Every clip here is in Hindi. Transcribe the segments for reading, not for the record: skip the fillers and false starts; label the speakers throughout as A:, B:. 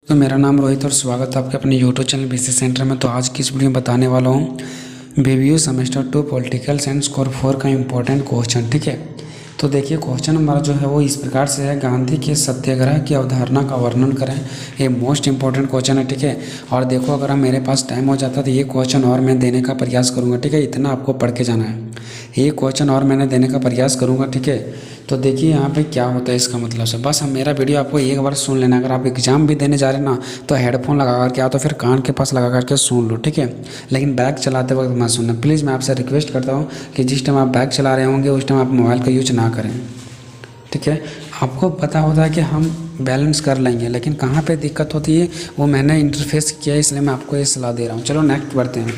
A: तो मेरा नाम रोहित और स्वागत है आपके अपने यूट्यूब चैनल बीसी सेंटर में। तो आज की इस वीडियो में बताने वाला हूँ बीबीयू सेमेस्टर 2 पॉलिटिकल साइंस कोर 4 का इम्पोर्टेंट क्वेश्चन। ठीक है, तो देखिए क्वेश्चन हमारा जो है वो इस प्रकार से है, गांधी के सत्याग्रह की अवधारणा का वर्णन करें। ये मोस्ट इंपॉर्टेंट क्वेश्चन है। ठीक है, और देखो अगर मेरे पास टाइम हो जाता तो ये क्वेश्चन और मैं देने का प्रयास करूँगा। ठीक है, इतना आपको पढ़ के जाना है, ये क्वेश्चन और मैंने देने का प्रयास करूँगा। ठीक है, तो देखिए यहाँ पे क्या होता है, इसका मतलब से बस हम मेरा वीडियो आपको एक बार सुन लेना। अगर आप एग्जाम भी देने जा रहे हैं ना तो हेडफोन लगा करके तो फिर कान के पास लगा करके सुन लो। ठीक है, लेकिन बाइक चलाते वक्त मत सुनना प्लीज़। मैं आपसे रिक्वेस्ट करता हूँ कि जिस टाइम आप बाइक चला रहे होंगे उस टाइम आप मोबाइल का यूज ना करें। ठीक है, आपको पता होता है कि हम बैलेंस कर लेंगे, लेकिन कहाँ पे दिक्कत होती है वो मैंने इंटरफेस किया है, इसलिए मैं आपको ये सलाह दे रहा हूँ। चलो नेक्स्ट बढ़ते हैं।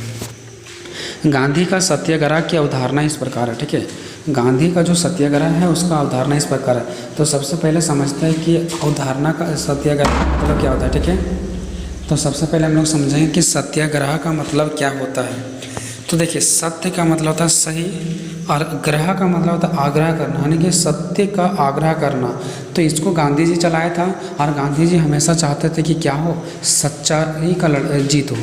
A: गांधी का सत्याग्रह की अवधारणा इस प्रकार है। ठीक है, गांधी का जो सत्याग्रह है उसका अवधारणा इस प्रकार है। तो सबसे पहले समझते हैं कि अवधारणा का सत्याग्रह का मतलब क्या होता है। ठीक है, तो सबसे पहले हम लोग समझेंगे कि सत्याग्रह का मतलब क्या होता है। तो देखिए सत्य का मतलब होता है सही, और ग्रह का मतलब होता है आग्रह करना, यानी कि सत्य का आग्रह करना। तो इसको गांधी जी चलाया था, और गांधी जी हमेशा चाहते थे कि क्या हो, सच्चाई का जीत हो।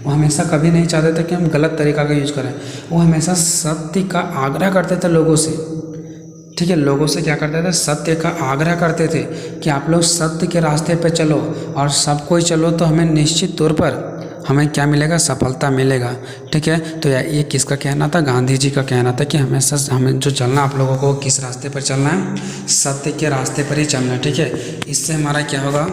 A: वो हमेशा कभी नहीं चाहते थे कि हम गलत तरीका का यूज करें। वो हमेशा सत्य का आग्रह करते थे लोगों से। ठीक है, लोगों से क्या करते थे, सत्य का आग्रह करते थे कि आप लोग सत्य के रास्ते पे चलो, और सब कोई चलो तो हमें निश्चित तौर पर हमें क्या मिलेगा, सफलता मिलेगा। ठीक है, तो ये किसका कहना था, गांधी जी का कहना था कि हमेशा हमें जो चलना आप लोगों को किस रास्ते पर चलना है, सत्य के रास्ते पर ही चलना है। ठीक है, इससे हमारा क्या होगा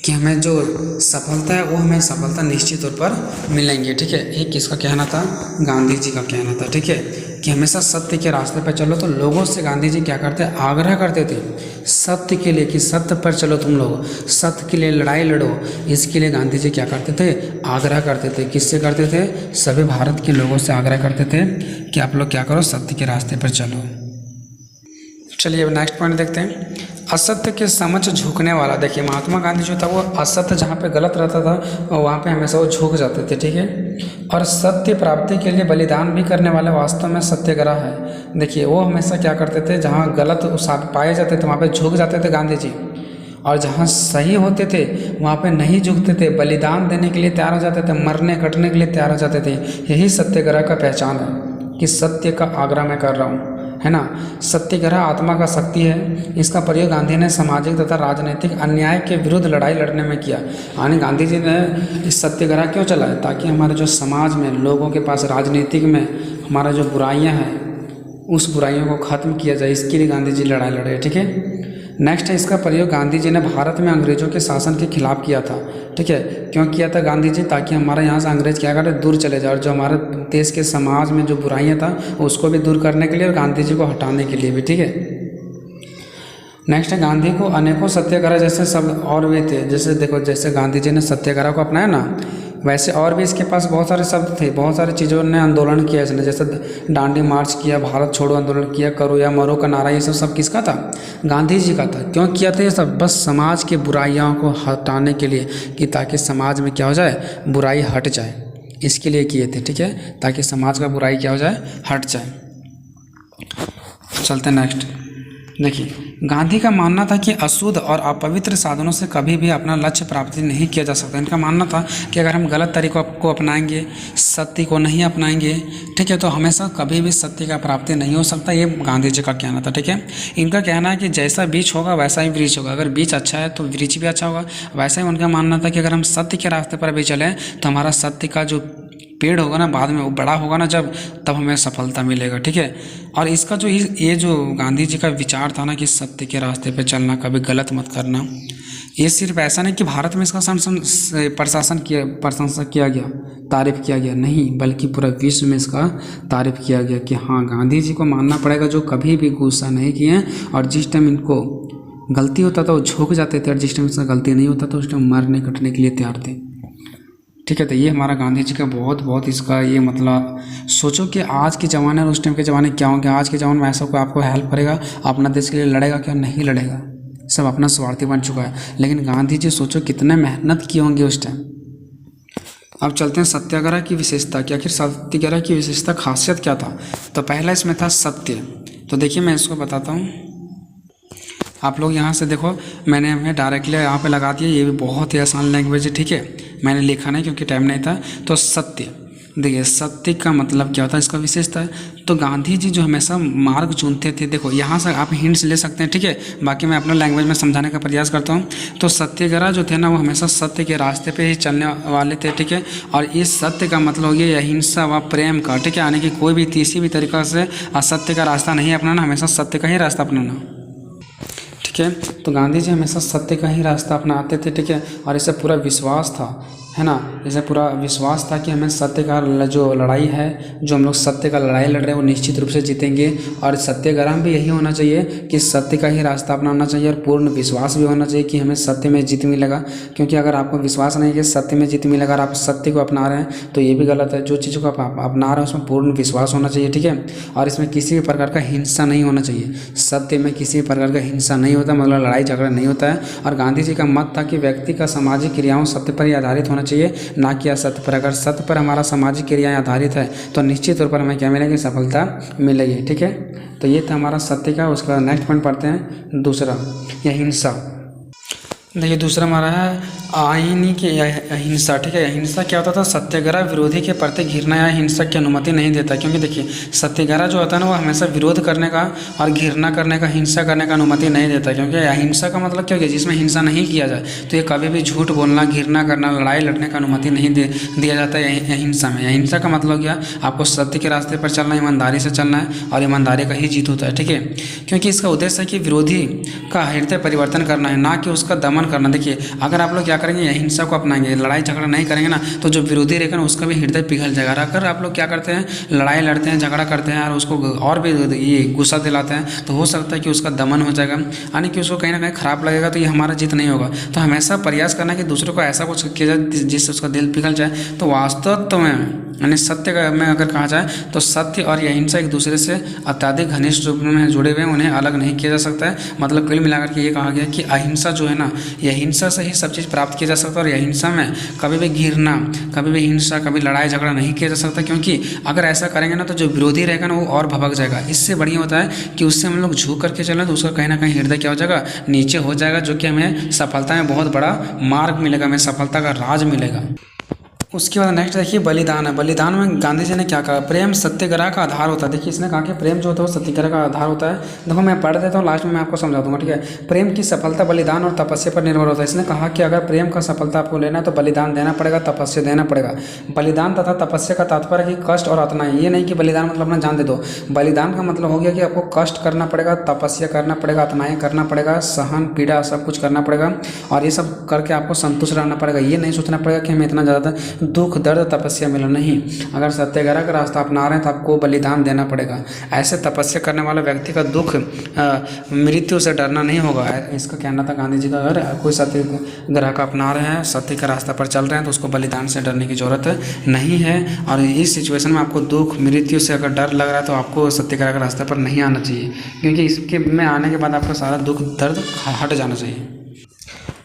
A: कि हमें जो सफलता है वो हमें सफलता निश्चित तौर पर मिलेंगी। ठीक है, ये किसका कहना था, गांधी जी का कहना था। ठीक है, कि हमेशा सत्य के रास्ते पर चलो। तो लोगों से गांधी जी क्या करते, आग्रह करते थे सत्य के लिए कि सत्य पर चलो, तुम लोग सत्य के लिए लड़ाई लड़ो। इसके लिए गांधी जी क्या करते थे, आग्रह करते थे। किससे करते थे, सभी भारत के लोगों से आग्रह करते थे कि आप लोग क्या करो, सत्य के रास्ते पर चलो। चलिए अब नेक्स्ट पॉइंट देखते हैं, असत्य के समक्ष झुकने वाला। देखिए महात्मा गांधी जो था वो असत्य जहाँ पे गलत रहता था वहाँ पे हमेशा वो झुक जाते थे। ठीक है, और सत्य प्राप्ति के लिए बलिदान भी करने वाले वास्तव में सत्याग्रह है। देखिए वो हमेशा क्या करते थे, जहाँ गलत पाए जाते थे वहाँ पे झुक जाते थे गांधी जी, और जहाँ सही होते थे वहाँ पे नहीं झुकते थे, बलिदान देने के लिए तैयार हो जाते थे, मरने कटने के लिए तैयार हो जाते थे। यही सत्याग्रह का पहचान है कि सत्य का आग्रह मैं कर रहा हूँ, है ना। सत्याग्रह आत्मा का शक्ति है। इसका प्रयोग गांधी ने सामाजिक तथा राजनीतिक अन्याय के विरुद्ध लड़ाई लड़ने में किया। यानी गांधी जी ने इस सत्याग्रह क्यों चलाया, ताकि हमारे जो समाज में लोगों के पास राजनीतिक में हमारा जो बुराइयां हैं उस बुराइयों को ख़त्म किया जाए, इसके लिए गांधी जी लड़ाई लड़े। ठीक है, नेक्स्ट है, इसका प्रयोग गांधी जी ने भारत में अंग्रेजों के शासन के खिलाफ किया था। ठीक है, क्यों किया था गांधी जी, ताकि हमारे यहाँ से अंग्रेज क्या करे, दूर चले जाए, और जो हमारे देश के समाज में जो बुराइयां था उसको भी दूर करने के लिए और गांधी जी को हटाने के लिए भी। ठीक है, नेक्स्ट है, गांधी को अनेकों सत्याग्रह जैसे सब और भी थे। जैसे देखो, जैसे गांधी जी ने सत्याग्रह को अपनाया ना, वैसे और भी इसके पास बहुत सारे शब्द थे, बहुत सारी चीज़ों ने आंदोलन किया इसने। जैसे दांडी मार्च किया, भारत छोड़ो आंदोलन किया, करो या मरो का नारा, ये सब किसका था, गांधी जी का था। क्यों किया था ये सब, बस समाज के बुराइयों को हटाने के लिए, कि ताकि समाज में क्या हो जाए, बुराई हट जाए, इसके लिए किए थे। ठीक है, ताकि समाज का बुराई क्या हो जाए, हट जाए। चलते नेक्स्ट। देखिए गांधी का मानना था कि अशुद्ध और अपवित्र साधनों से कभी भी अपना लक्ष्य प्राप्ति नहीं किया जा सकता। इनका मानना था कि अगर हम गलत तरीकों को अपनाएंगे, सत्य को नहीं अपनाएंगे, ठीक है, तो हमेशा कभी भी सत्य का प्राप्ति नहीं हो सकता। ये गांधी जी का कहना था। ठीक है, इनका कहना है कि जैसा बीज होगा वैसा ही वृक्ष होगा। अगर बीज अच्छा है तो वृक्ष भी अच्छा होगा। वैसा ही उनका मानना था कि अगर हम सत्य के रास्ते पर भी चलें तो हमारा सत्य का जो पेड़ होगा ना, बाद में वो बड़ा होगा ना जब, तब हमें सफलता मिलेगा। ठीक है, और इसका जो ये जो गांधी जी का विचार था ना कि सत्य के रास्ते पे चलना, कभी गलत मत करना, ये सिर्फ ऐसा नहीं कि भारत में इसका प्रशंसा किया गया, तारीफ किया गया, नहीं, बल्कि पूरा विश्व में इसका तारीफ किया गया कि हाँ, गांधी जी को मानना पड़ेगा जो कभी भी गुस्सा नहीं किए, और जिस टाइम इनको गलती होता था वो झुक जाते थे, और जिस टाइम इसका गलती नहीं होता तो उस टाइम मरने कटने के लिए तैयार थे। ठीक है, तो ये हमारा गांधी जी का बहुत इसका ये मतलब, सोचो कि आज के ज़माने और उस टाइम के ज़माने क्या होंगे। आज के ज़माने में ऐसा कोई आपको हेल्प करेगा, अपना देश के लिए लड़ेगा क्या, नहीं लड़ेगा, सब अपना स्वार्थी बन चुका है। लेकिन गांधी जी सोचो कितने मेहनत किए होंगे उस टाइम। अब चलते हैं सत्याग्रह की विशेषता कि आखिर सत्याग्रह की विशेषता खासियत क्या था। तो पहला इसमें था सत्य। तो देखिए मैं इसको बताता हूँ। आप लोग यहाँ से देखो, मैंने हमें डायरेक्टली यहाँ पे लगा दिया, ये भी बहुत ही आसान लैंग्वेज है, ठीक है। मैंने लिखा नहीं क्योंकि टाइम नहीं था। तो सत्य, देखिए सत्य का मतलब क्या होता है, इसका विशेषता है। तो गांधी जी जो हमेशा मार्ग चुनते थे, देखो यहाँ से आप हिंट्स ले सकते हैं, ठीक है। बाकी मैं अपना लैंग्वेज में समझाने का प्रयास करता हूँ। तो सत्याग्रह जो थे ना, वो हमेशा सत्य के रास्ते पे ही चलने वाले थे, ठीक है। और इस सत्य का मतलब हो गया अहिंसा व प्रेम का, ठीक है। यानी कि कोई भी किसी भी तरीक़ा से असत्य का रास्ता नहीं अपनाना, हमेशा सत्य का ही रास्ता अपनाना, ठीक है। तो गांधी जी हमेशा सत्य का ही रास्ता अपनाते थे, ठीक है। और इसे पूरा विश्वास था, है ना, इसे पूरा विश्वास था कि हमें सत्य का जो लड़ाई है, जो हम लोग सत्य का लड़ाई लड़ रहे हैं, वो निश्चित रूप से जीतेंगे। और सत्याग्रह भी यही होना चाहिए कि सत्य का ही रास्ता अपनाना चाहिए, और पूर्ण विश्वास भी होना चाहिए कि हमें सत्य में जीत मिलेगा। क्योंकि अगर आपको विश्वास नहीं कि सत्य में जीत मिलेगा और आप सत्य को अपना रहे हैं, तो ये भी गलत है। जो चीज़ों को आप अपना रहे हैं उसमें पूर्ण विश्वास होना चाहिए, ठीक है। और इसमें किसी भी प्रकार का हिंसा नहीं होना चाहिए। सत्य में किसी भी प्रकार का हिंसा नहीं होता, मतलब लड़ाई झगड़ा नहीं होता है। और गांधी जी का मत था कि व्यक्ति का सामाजिक क्रियाओं सत्य पर ही आधारित होना चाहिए, ना कि असत्य पर। अगर सत्य पर हमारा सामाजिक क्रियाएं आधारित है तो निश्चित तौर पर हमें क्या मिलेगी, सफलता मिलेगी, ठीक है। तो ये था हमारा सत्य का। उसका नेक्स्ट पॉइंट पढ़ते हैं, दूसरा या हिंसा। देखिए दूसरा हमारा है आईनी की अहिंसा, ठीक है। अहिंसा क्या होता था, सत्याग्रह विरोधी के प्रति घृणा या हिंसा की अनुमति नहीं देता। क्योंकि देखिए सत्याग्रह जो होता है ना, वो हमेशा विरोध करने का और घृणा करने का, हिंसा करने का अनुमति नहीं देता। क्योंकि अहिंसा का मतलब क्या है, जिसमें हिंसा नहीं किया जाए। तो ये कभी भी झूठ बोलना, घृणा करना, लड़ाई लड़ने का अनुमति नहीं दिया जाता है अहिंसा में। अहिंसा का मतलब क्या, आपको सत्य के रास्ते पर चलना, ईमानदारी से चलना है, और ईमानदारी का ही जीत होता है, ठीक है। क्योंकि इसका उद्देश्य है कि विरोधी का हृदय परिवर्तन करना है, ना कि उसका दमन करना। देखिए अगर आप लोग क्या करेंगे, अहिंसा को अपनाएंगे, लड़ाई झगड़ा नहीं करेंगे ना, तो जो विरोधी रहेगा ना, उसका भी हृदय पिघल जाएगा। अगर आप लोग क्या करते हैं, लड़ाई लड़ते हैं, झगड़ा करते हैं और उसको और भी ये गुस्सा दिलाते हैं, तो हो सकता है कि उसका दमन हो जाएगा, यानी कि उसको कहीं ना कहीं खराब लगेगा। तो ये हमारा जीत नहीं होगा। तो हमेशा प्रयास करना कि दूसरों को ऐसा कुछ किया जाए जिससे उसका दिल पिघल जाए। तो वास्तव में यानी सत्य में अगर कहा जाए तो सत्य और अहिंसा एक दूसरे से अत्यधिक घनिष्ठ रूप में जुड़े हुए हैं, उन्हें अलग नहीं किया जा सकता है। मतलब कुल मिलाकर के ये कहा गया कि अहिंसा जो है ना, ये अहिंसा से ही सब चीज़ प्राप्त किया जा सकता है। और अहिंसा में कभी भी घृणा, कभी भी हिंसा, कभी लड़ाई झगड़ा नहीं किया जा सकता। क्योंकि अगर ऐसा करेंगे ना, तो जो विरोधी रहेगा ना, वो और भभक जाएगा। इससे बढ़िया होता है कि उससे हम लोग झुक करके चलें, तो उसका कहीं ना कहीं हृदय क्या हो जाएगा, नीचे हो जाएगा, जो कि हमें सफलता में बहुत बड़ा मार्ग मिलेगा, हमें सफलता का राज मिलेगा। उसके बाद नेक्स्ट देखिए बलिदान है। बलिदान में गांधी जी ने क्या कहा, प्रेम सत्याग्रह का आधार होता है। देखिए इसने कहा कि प्रेम जो होता है वो सत्याग्रह का आधार होता है। देखो मैं पढ़ देता हूँ, लास्ट में मैं आपको समझा दूंगा, ठीक है। प्रेम की सफलता बलिदान और तपस्या पर निर्भर होता है। इसने कहा कि अगर प्रेम का सफलता आपको लेना है तो बलिदान देना पड़ेगा, तपस्या देना पड़ेगा। बलिदान तथा तपस्या का तात्पर्य है कि कष्ट और अतना, ये नहीं कि बलिदान मतलब अपना जान दे दो। बलिदान का मतलब हो गया कि आपको कष्ट करना पड़ेगा, तपस्या करना पड़ेगा, अतनाएँ करना पड़ेगा, सहन पीड़ा सब कुछ करना पड़ेगा, और ये सब करके आपको संतुष्ट रहना पड़ेगा। ये नहीं सोचना पड़ेगा कि हमें इतना ज़्यादा दुख दर्द तपस्या मिला, नहीं। अगर सत्याग्रह का रास्ता अपना रहे हैं तो आपको बलिदान देना पड़ेगा। ऐसे तपस्या करने वाला व्यक्ति का दुख मृत्यु से डरना नहीं होगा। इसका कहना था गांधी जी का, अगर कोई सत्याग्रह का अपना रहे हैं, सत्य के रास्ते पर चल रहे हैं, तो उसको बलिदान से डरने की जरूरत नहीं है। और इस सिचुएशन में आपको दुख मृत्यु से अगर डर लग रहा है तो आपको सत्याग्रह के रास्ते पर नहीं आना चाहिए, क्योंकि इसके में आने के बाद आपका सारा दुख दर्द हट जाना चाहिए।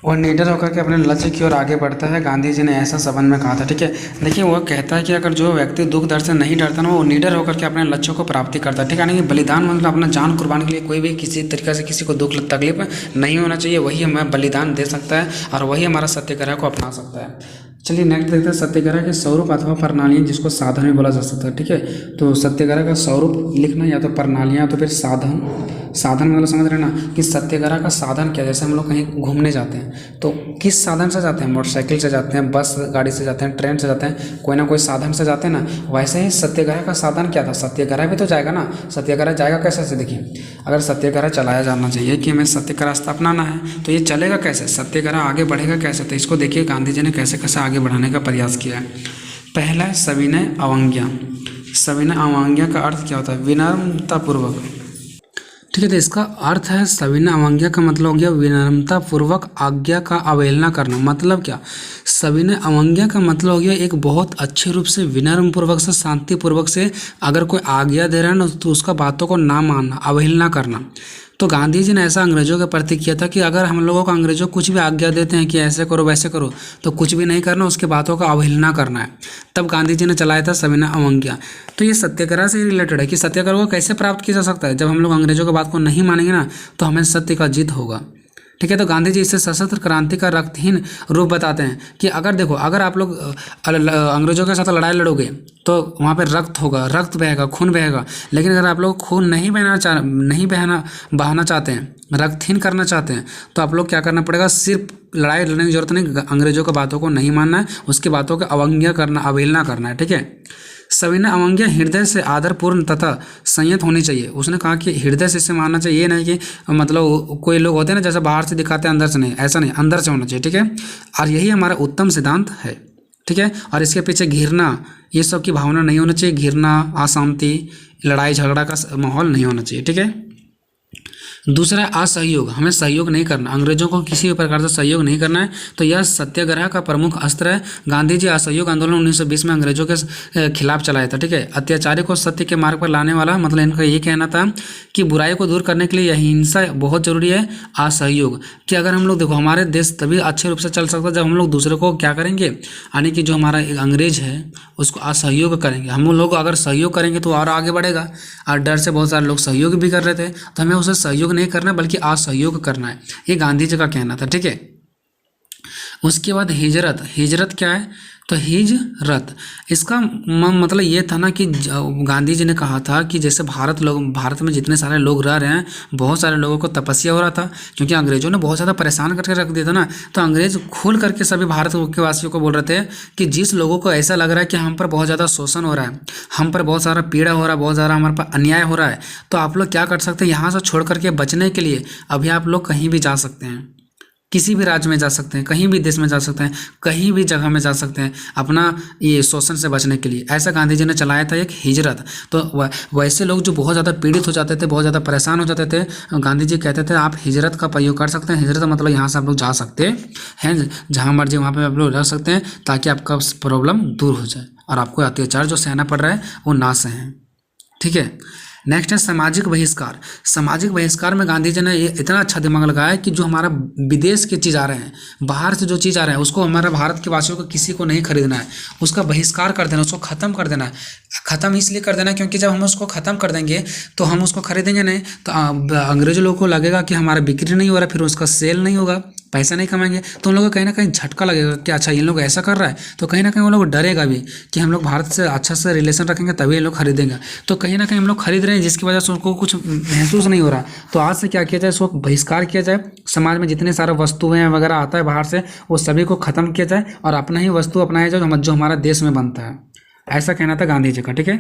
A: और निडर होकर के अपने लक्ष्य की ओर आगे बढ़ता है। गांधी जी ने ऐसा संबंध में कहा था, ठीक है। देखिए वो कहता है कि अगर जो व्यक्ति दुख दर्द से नहीं डरता ना, वो निडर होकर के अपने लक्ष्यों को प्राप्ति करता है, ठीक है। यानी कि बलिदान मतलब अपना जान कुर्बान के लिए कोई भी किसी तरीके से किसी को दुख तकलीफ नहीं होना चाहिए, वही हमें बलिदान दे सकता है और वही हमारा सत्याग्रह को अपना सकता है। चलिए नेक्स्ट देखते हैं सत्याग्रह के स्वरूप अथवा प्रणालियाँ, जिसको साधन भी बोला जा सकता है, ठीक है। तो सत्याग्रह का स्वरूप लिखना, या तो प्रणालियाँ या तो फिर साधन। साधन मतलब समझ रहे ना कि सत्याग्रह का साधन क्या है। जैसे हम लोग कहीं घूमने जाते हैं तो किस साधन से जाते हैं, मोटरसाइकिल से जाते हैं, बस गाड़ी से जाते हैं, ट्रेन से जाते हैं, कोई ना कोई साधन से जाते हैं ना। वैसे ही सत्याग्रह का साधन क्या था, सत्याग्रह भी तो जाएगा ना। सत्याग्रह जाएगा कैसे से, देखिए अगर सत्याग्रह चलाया जाना चाहिए कि हमें सत्य का रास्ता अपनाना है, तो ये चलेगा कैसे, सत्याग्रह आगे बढ़ेगा कैसे। तो इसको देखिए गांधी जी ने कैसे कैसे आगे बढ़ाने का प्रयास किया है। पहला है सविनय अवज्ञा। सविनय अवज्ञा का अर्थ क्या होता है, विनम्रतापूर्वक, ठीक है। तो इसका अर्थ है सविनय अवज्ञा का मतलब हो गया विनम्रतापूर्वक आज्ञा का अवहेलना करना। मतलब क्या, सविनय अवज्ञा का मतलब हो गया एक बहुत अच्छे रूप से विनम्र पूर्वक से शांतिपूर्वक से अगर कोई आज्ञा दे रहा है ना तो उसका बातों को ना मानना, अवहेलना करना। तो गांधी जी ने ऐसा अंग्रेजों के प्रति किया था कि अगर हम लोगों को अंग्रेजों कुछ भी आज्ञा देते हैं कि ऐसे करो वैसे करो तो कुछ भी नहीं करना, उसके बातों का अवहेलना करना है। तब गांधी जी ने चलाया था सविनय अवज्ञा। तो ये सत्याग्रह से रिलेटेड है कि सत्याग्रह को कैसे प्राप्त किया जा सकता है। जब हम लोग अंग्रेजों की बात को नहीं मानेंगे ना तो हमें सत्य का जीत होगा। ठीक है, तो गांधी जी इससे सशस्त्र क्रांति का रक्तहीन रूप बताते हैं कि अगर देखो, अगर आप लोग अंग्रेजों के साथ लड़ाई लड़ोगे तो वहाँ पे रक्त होगा, रक्त बहेगा, खून बहेगा। लेकिन अगर आप लोग खून नहीं बहाना चाहते हैं, रक्तहीन करना चाहते हैं तो आप लोग क्या करना पड़ेगा, सिर्फ लड़ाई लड़ने की जरूरत नहीं, अंग्रेजों की बातों को नहीं मानना है, उसकी बातों का अवज्ञा करना, अवहेलना करना है। ठीक है, सविनय अवज्ञा हृदय से आदरपूर्ण तथा संयत होनी चाहिए। उसने कहा कि हृदय से इसे मानना चाहिए, ये नहीं कि मतलब कोई लोग होते हैं ना जैसे बाहर से दिखाते हैं अंदर से नहीं, ऐसा नहीं, अंदर से होना चाहिए। ठीक है, और यही हमारा उत्तम सिद्धांत है। ठीक है, और इसके पीछे घृणा, ये सब की भावना नहीं होना चाहिए, घृणा, अशांति, लड़ाई झगड़ा का माहौल नहीं होना चाहिए। ठीक है, दूसरा है असहयोग, हमें सहयोग नहीं करना, अंग्रेजों को किसी भी प्रकार से सहयोग नहीं करना है। तो यह सत्याग्रह का प्रमुख अस्त्र है। गांधी जी असहयोग आंदोलन 1920 में अंग्रेजों के खिलाफ चलाया था। ठीक है, अत्याचारी को सत्य के मार्ग पर लाने वाला, मतलब इनका ये कहना था कि बुराई को दूर करने के लिए अहिंसा बहुत जरूरी है, असहयोग। कि अगर हम लोग देखो, हमारे देश तभी अच्छे रूप से चल सकता है जब हम लोग दूसरे को क्या करेंगे, यानी कि जो हमारा एक अंग्रेज है उसको असहयोग करेंगे। हम लोग अगर सहयोग करेंगे तो और आगे बढ़ेगा। और डर से बहुत सारे लोग सहयोग भी कर रहे थे, तो हमें उसे सहयोग नहीं करना बल्कि असहयोग करना है, ये गांधी जी का कहना था। ठीक है, उसके बाद हिजरत, हिजरत क्या है, तो हिजरत इसका मतलब ये था ना कि गांधी जी ने कहा था कि जैसे भारत में जितने सारे लोग रह रहे हैं, बहुत सारे लोगों को तपस्या हो रहा था क्योंकि अंग्रेजों ने बहुत ज़्यादा परेशान करके रख दिया था ना। तो अंग्रेज खुल करके सभी भारत के वासियों को बोल रहे थे कि जिस लोगों को ऐसा लग रहा है कि हम पर बहुत ज़्यादा शोषण हो रहा है, हम पर बहुत सारा पीड़ा हो रहा है, बहुत ज़्यादा हमारे पर अन्याय हो रहा है, तो आप लोग क्या कर सकते हैं, यहाँ से छोड़ करके बचने के लिए अभी आप लोग कहीं भी जा सकते हैं, किसी भी राज्य में जा सकते हैं, कहीं भी देश में जा सकते हैं, कहीं भी जगह में जा सकते हैं अपना ये शोषण से बचने के लिए। ऐसा गांधी जी ने चलाया था एक हिजरत। तो वैसे लोग जो बहुत ज़्यादा पीड़ित हो जाते थे, बहुत ज़्यादा परेशान हो जाते थे, गांधी जी कहते थे आप हिजरत का प्रयोग कर सकते हैं। हिजरत का मतलब यहाँ से आप लोग जा सकते हैं, जहाँ मर्जी वहाँ पर आप लोग रह सकते हैं, ताकि आपका प्रॉब्लम दूर हो जाए और आपको अत्याचार जो सहना पड़ रहा है वो ना सहें। ठीक है, नेक्स्ट है सामाजिक बहिष्कार। सामाजिक बहिष्कार में गांधी जी ने ये इतना अच्छा दिमाग लगाया कि जो हमारा विदेश की चीज़ आ रहे हैं, बाहर से जो चीज़ आ रहे हैं, उसको हमारे भारत के वासियों को किसी को नहीं खरीदना है, उसका बहिष्कार कर देना, उसको ख़त्म कर देना है। ख़त्म इसलिए कर देना क्योंकि जब हम उसको ख़त्म कर देंगे तो हम उसको खरीदेंगे नहीं, तो अंग्रेजों लोगों को लगेगा कि हमारा बिक्री नहीं हो रहा, फिर उसका सेल नहीं होगा, पैसा नहीं कमाएंगे, तो उन लोगों को कहीं ना कहीं झटका लगेगा कि अच्छा ये लोग ऐसा कर रहा है, तो कहीं ना कहीं वो लोग डरेगा भी कि हम लोग भारत से अच्छा से रिलेशन रखेंगे तभी ये लोग खरीदेंगे। तो कहीं ना कहीं हम लोग खरीद रहे हैं जिसकी वजह से उनको कुछ महसूस नहीं हो रहा। तो आज से क्या किया जाए, इसको बहिष्कार किया जाए, समाज में जितने सारे वस्तुएं वगैरह आता है बाहर से वो सभी को ख़त्म किया जाए और अपना ही वस्तु अपनाया जाए जो हमारा देश में बनता है। ऐसा कहना था गांधी जी का। ठीक है,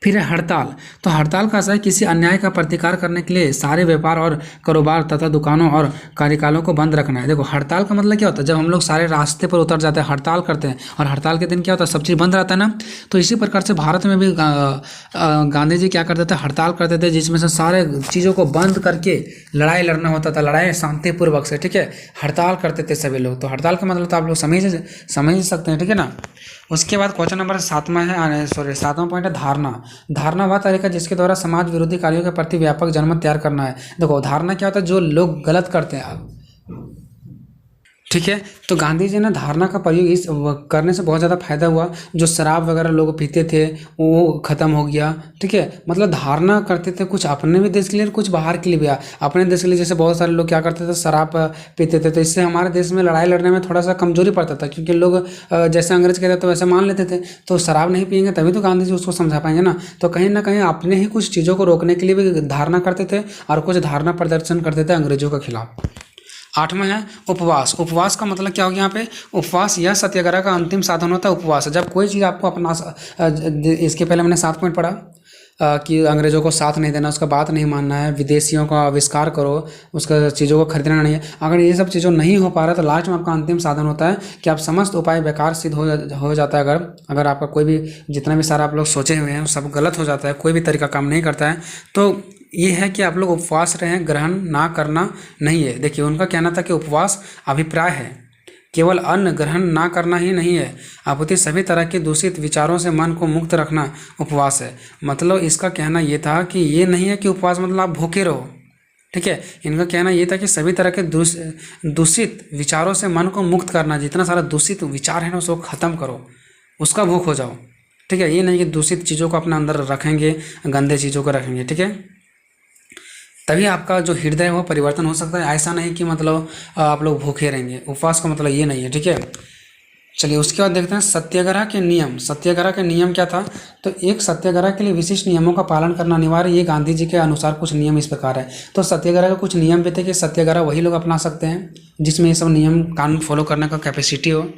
A: फिर है हड़ताल। तो हड़ताल का असर है किसी अन्याय का प्रतिकार करने के लिए सारे व्यापार और कारोबार तथा दुकानों और कार्यकालों को बंद रखना है। देखो हड़ताल का मतलब क्या होता है, जब हम लोग सारे रास्ते पर उतर जाते हैं, हड़ताल करते हैं, और हड़ताल के दिन क्या होता है, सब चीज़ बंद रहता है ना। तो इसी प्रकार से भारत में भी गांधी जी क्या करते थे, हड़ताल करते थे, जिसमें से सारे चीज़ों को बंद करके लड़ाई लड़ना होता था, लड़ाई शांतिपूर्वक से। ठीक है, हड़ताल करते थे सभी लोग। तो हड़ताल का मतलब तो आप लोग समझ सकते हैं। ठीक है ना। उसके बाद क्वेश्चन नंबर 7वां पॉइंट है धारणा। धारणा वह तरीका जिसके द्वारा समाज विरोधी कार्यों के प्रति व्यापक जनमत तैयार करना है। देखो धारणा क्या होता है, जो लोग गलत करते हैं। ठीक है, तो गांधी जी ने धारणा का प्रयोग इस करने से बहुत ज़्यादा फायदा हुआ। जो शराब वगैरह लोग पीते थे वो ख़त्म हो गया। ठीक है, मतलब धारणा करते थे कुछ अपने भी देश के लिए, कुछ बाहर के लिए भी। अपने देश के लिए जैसे बहुत सारे लोग क्या करते थे, शराब पीते थे, तो इससे हमारे देश में लड़ाई लड़ने में थोड़ा सा कमजोरी पड़ता था, क्योंकि लोग जैसे अंग्रेज कहते थे वैसे मान लेते थे। तो शराब नहीं पियेंगे तभी तो गांधी जी उसको समझा पाएंगे ना। तो कहीं ना कहीं अपने ही कुछ चीज़ों को रोकने के लिए भी धारणा करते थे और कुछ धारणा प्रदर्शन करते थे अंग्रेजों के खिलाफ। 8वां है उपवास। उपवास का मतलब क्या हो गया यहाँ पे, उपवास यह सत्याग्रह का अंतिम साधन होता है। उपवास जब कोई चीज़ आपको अपना, इसके पहले मैंने 7 पॉइंट पढ़ा कि अंग्रेजों को साथ नहीं देना, उसका बात नहीं मानना है, विदेशियों का आविष्कार करो, उसका चीज़ों को खरीदना नहीं है। अगर ये सब चीज़ों नहीं हो पा रहा तो लास्ट में आपका अंतिम साधन होता है कि आप समस्त उपाय बेकार सिद्ध हो जाता है। अगर आपका कोई भी जितना भी सारा आप लोग सोचे हुए हैं सब गलत हो जाता है, कोई भी तरीका काम नहीं करता है, तो ये है कि आप लोग उपवास रहें, ग्रहण ना करना नहीं है। देखिए उनका कहना था कि उपवास अभिप्राय है, केवल अन्न ग्रहण ना करना ही नहीं है, अपितु सभी तरह के दूषित विचारों से मन को मुक्त रखना उपवास है। मतलब इसका कहना ये था कि ये नहीं है कि उपवास मतलब आप भूखे रहो, ठीक है। इनका कहना ये था कि सभी तरह के दूषित विचारों से मन को मुक्त करना, जितना सारा दूषित विचार है ना उसको ख़त्म करो, उसका भूख हो जाओ, ठीक है। ये नहीं कि दूषित चीज़ों को अपने अंदर रखेंगे, गंदे चीज़ों को रखेंगे, ठीक है। तभी आपका जो हृदय है वो परिवर्तन हो सकता है। ऐसा नहीं कि मतलब आप लोग भूखे रहेंगे, उपवास का मतलब ये नहीं है, ठीक है। चलिए उसके बाद देखते हैं सत्याग्रह के नियम। सत्याग्रह के नियम क्या था? तो एक सत्याग्रह के लिए विशिष्ट नियमों का पालन करना अनिवार्य। ये गांधी जी के अनुसार कुछ नियम इस प्रकार है। तो सत्याग्रह के कुछ नियम भी थे कि सत्याग्रह वही लोग अपना सकते हैं जिसमें ये सब नियम कानून फॉलो करने का कैपेसिटी हो।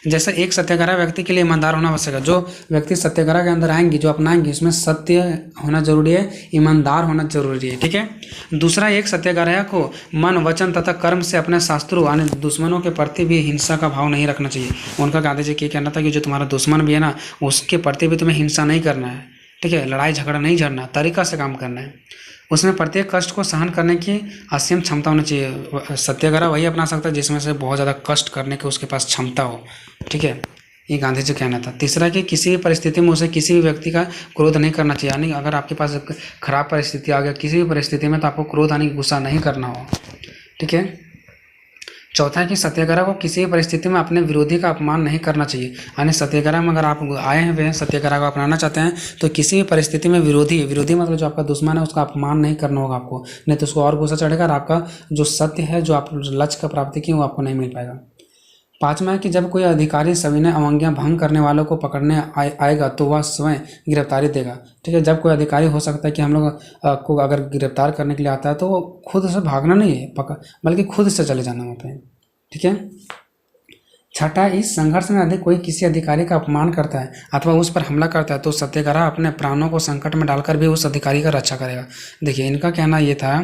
A: जैसे एक सत्याग्रह व्यक्ति के लिए ईमानदार होना आवश्यक है। जो व्यक्ति सत्याग्रह के अंदर आएंगे, जो अपनाएंगे, उसमें सत्य होना जरूरी है, ईमानदार होना जरूरी है, ठीक है। दूसरा, एक सत्याग्रह को मन, वचन तथा कर्म से अपने शत्रुओं यानी दुश्मनों के प्रति भी हिंसा का भाव नहीं रखना चाहिए। उनका गांधी जी ये कहना था कि जो तुम्हारा दुश्मन भी है ना, उसके प्रति भी तुम्हें हिंसा नहीं करना है, ठीक है। लड़ाई झगड़ा नहीं झड़ना, तरीका से काम करना है। उसमें प्रत्येक कष्ट को सहन करने की असीम क्षमता होनी चाहिए। सत्याग्रह वही अपना सकता है जिसमें से बहुत ज़्यादा कष्ट करने की उसके पास क्षमता हो, ठीक है। ये गांधी जी कहना था। तीसरा कि किसी भी परिस्थिति में उसे किसी भी व्यक्ति का क्रोध नहीं करना चाहिए। यानी अगर आपके पास खराब परिस्थिति आ गया किसी भी परिस्थिति में, तो आपको क्रोध यानी गुस्सा नहीं करना हो, ठीक है। चौथा है कि सत्याग्रह को किसी भी परिस्थिति में अपने विरोधी का अपमान नहीं करना चाहिए। यानी सत्याग्रह में अगर आप आए हैं सत्याग्रह को अपनाना चाहते हैं तो किसी भी परिस्थिति में विरोधी मतलब जो आपका दुश्मन है उसका अपमान नहीं करना होगा आपको, नहीं तो उसको और गुस्सा चढ़ेगा और आपका जो सत्य है, जो आप लक्ष्य का प्राप्ति की, वो आपको नहीं मिल पाएगा। पाँचवा है कि जब कोई अधिकारी सविनय अवज्ञा भंग करने वालों को पकड़ने आएगा तो वह स्वयं गिरफ्तारी देगा, ठीक है। जब कोई अधिकारी, हो सकता है कि हम लोग को अगर गिरफ्तार करने के लिए आता है तो वो खुद से भागना नहीं है बल्कि खुद से चले जाना वहाँ पे, ठीक है। छठा, इस संघर्ष में यदि कोई किसी अधिकारी का अपमान करता है अथवा उस पर हमला करता है तो सत्याग्रह अपने प्राणों को संकट में डालकर भी उस अधिकारी का रक्षा करेगा। देखिए इनका कहना ये था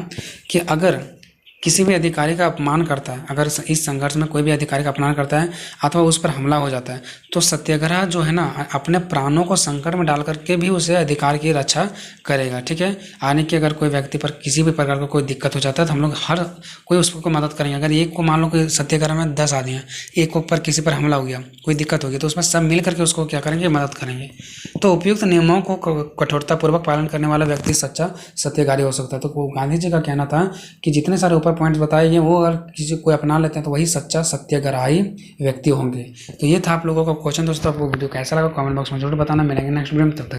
A: कि अगर किसी भी अधिकारी का अपमान करता है, अगर इस संघर्ष में कोई भी अधिकारी का अपमान करता है अथवा उस पर हमला हो जाता है तो सत्याग्रह जो है ना अपने प्राणों को संकट में डाल करके भी उसे अधिकार की रक्षा करेगा, ठीक है। यानी कि अगर कोई व्यक्ति पर किसी भी प्रकार का कोई दिक्कत हो जाता है तो हम लोग हर कोई उसको मदद करेंगे। अगर एक को मान लो कि सत्याग्रह में 10 आदमी हैं, एक को पर किसी पर हमला हो गया, कोई दिक्कत हो गई, तो उसमें सब मिल करके उसको क्या करेंगे, मदद करेंगे। तो उपयुक्त नियमों को कठोरतापूर्वक पालन करने वाला व्यक्ति सच्चा सत्याग्रही हो सकता है। तो गांधी जी का कहना था कि जितने सारे ऊपर पॉइंट्स बताए गए वो अगर किसी कोई अपना लेते हैं तो वही सच्चा सत्याग्रही व्यक्ति होंगे। तो ये था आप लोगों का क्वेश्चन। दोस्तों आपको वीडियो कैसा लगा कमेंट बॉक्स में जरूर बताना। मिलेंगे नेक्स्ट वीडियो में, तब तक